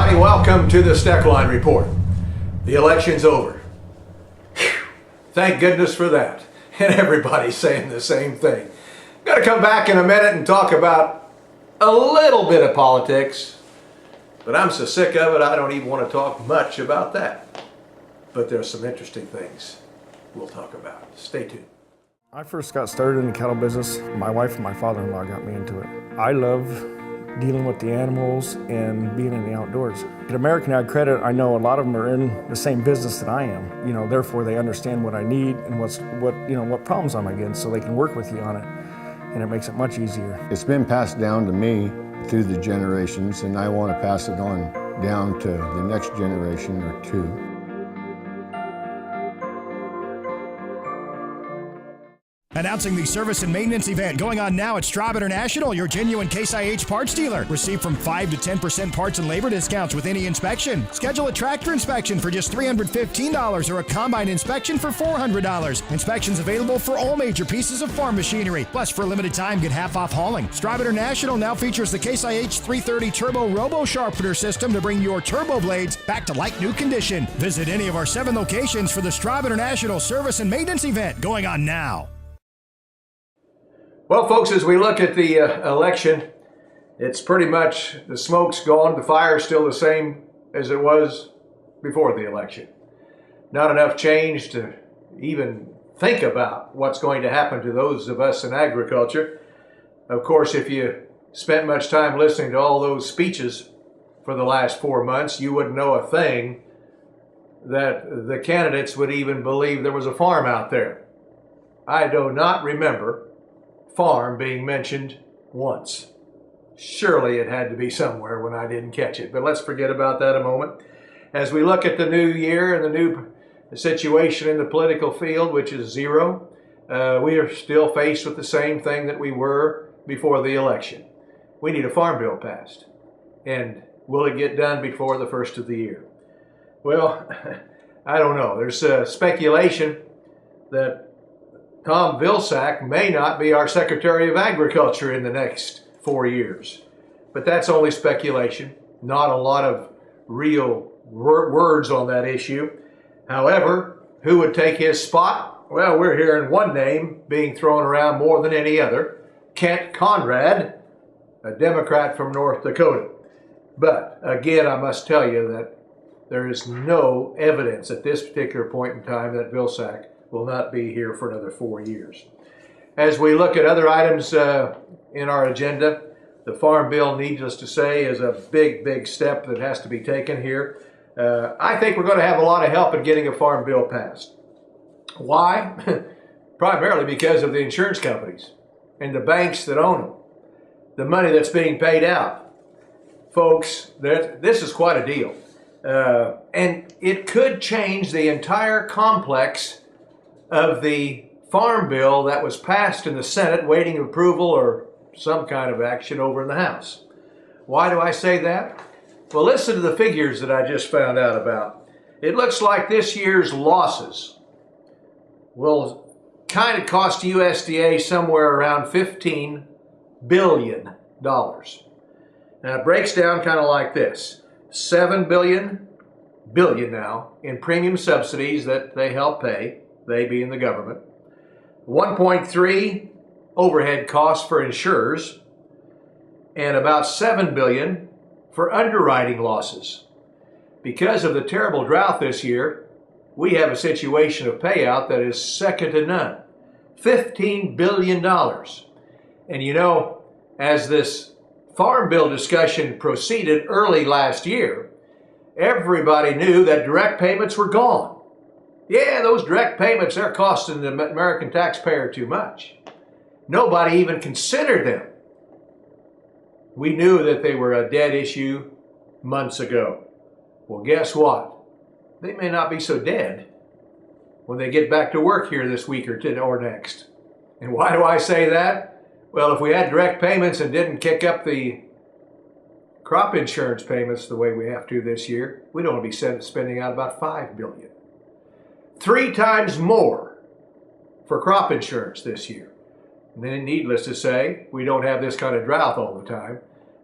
everybody. Welcome to the Steckline Report. The election's over. Whew. Thank goodness for that. And everybody's saying the same thing. I'm going to come back in a minute and talk about a little bit of politics, but I'm so sick of it I don't even want to talk much about that. But there's some interesting things we'll talk about. Stay tuned. I first got started in the cattle business. My wife and my father-in-law got me into it. I love dealing with the animals and being in the outdoors. At American Ag Credit, I know a lot of them are in the same business that I am. Therefore they understand what I need and what problems I'm against, so they can work with you on it, and it makes it much easier. It's been passed down to me through the generations, and I want to pass it on down to the next generation or two. Announcing the service and maintenance event going on now at Straub International, your genuine Case IH parts dealer. Receive from 5 to 10% parts and labor discounts with any inspection. Schedule a tractor inspection for just $315 or a combine inspection for $400. Inspections available for all major pieces of farm machinery. Plus, for a limited time, get half off hauling. Straub International now features the Case IH 330 Turbo Robo Sharpener system to bring your turbo blades back to like new condition. Visit any of our 7 locations for the Straub International service and maintenance event going on now. Well, folks, as we look at the election, it's pretty much the smoke's gone. The fire's still the same as it was before the election. Not enough change to even think about what's going to happen to those of us in agriculture. Of course, if you spent much time listening to all those speeches for the last 4 months, you wouldn't know a thing that the candidates would even believe there was a farm out there. I do not remember farm being mentioned once. Surely it had to be somewhere when I didn't catch it, but let's forget about that a moment. As we look at the new year and the new situation in the political field, which is zero, we are still faced with the same thing that we were before the election. We need a farm bill passed. And will it get done before the first of the year? Well, I don't know. There's speculation that Tom Vilsack may not be our Secretary of Agriculture in the next 4 years. But that's only speculation, not a lot of real words on that issue. However, who would take his spot? Well, we're hearing one name being thrown around more than any other, Kent Conrad, a Democrat from North Dakota. But again, I must tell you that there is no evidence at this particular point in time that Vilsack will not be here for another 4 years. As we look at other items in our agenda, the Farm Bill, needless to say, is a big, big step that has to be taken here. I think we're going to have a lot of help in getting a Farm Bill passed. Why? Primarily because of the insurance companies and the banks that own them, the money that's being paid out. Folks, this is quite a deal. And it could change the entire complex of the Farm Bill that was passed in the Senate, waiting approval or some kind of action over in the House. Why do I say that? Well, listen to the figures that I just found out about. It looks like this year's losses will kind of cost USDA somewhere around $15 billion. Now it breaks down kind of like this. $7 billion now in premium subsidies that they help pay, they being the government. 1.3 overhead costs for insurers, and about $7 billion for underwriting losses. Because of the terrible drought this year, we have a situation of payout that is second to none. $15 billion. And as this Farm Bill discussion proceeded early last year, everybody knew that direct payments were gone. Yeah, those direct payments, they're costing the American taxpayer too much. Nobody even considered them. We knew that they were a dead issue months ago. Well, guess what? They may not be so dead when they get back to work here this week or next. And why do I say that? Well, if we had direct payments and didn't kick up the crop insurance payments the way we have to this year, we'd only be spending out about $5 billion. 3 times more for crop insurance this year. And then, needless to say, we don't have this kind of drought all the time.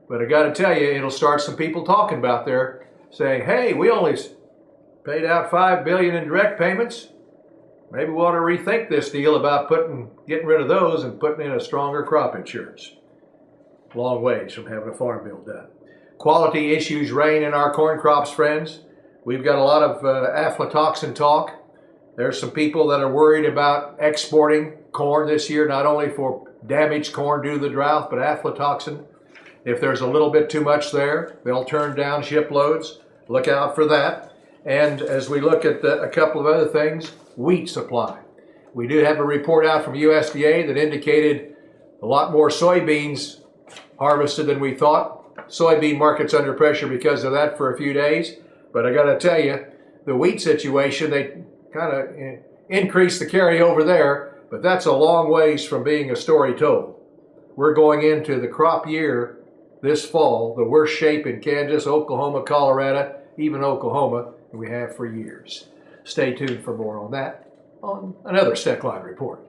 But I got to tell you, it'll start some people talking about there saying, hey, we only paid out $5 billion in direct payments. Maybe we ought to rethink this deal about getting rid of those and putting in a stronger crop insurance. Long ways from having a farm bill done. Quality issues reign in our corn crops, friends. We've got a lot of aflatoxin talk. There's some people that are worried about exporting corn this year, not only for damaged corn due to the drought, but aflatoxin. If there's a little bit too much there, they'll turn down shiploads. Look out for that. And as we look at a couple of other things, wheat supply. We do have a report out from USDA that indicated a lot more soybeans harvested than we thought. Soybean market's under pressure because of that for a few days. But I got to tell you, the wheat situation, they kind of increased the carryover there, but that's a long ways from being a story told. We're going into the crop year this fall, the worst shape in Kansas, Oklahoma, Colorado, even Oklahoma, than we have for years. Stay tuned for more on that on another Steckline Report.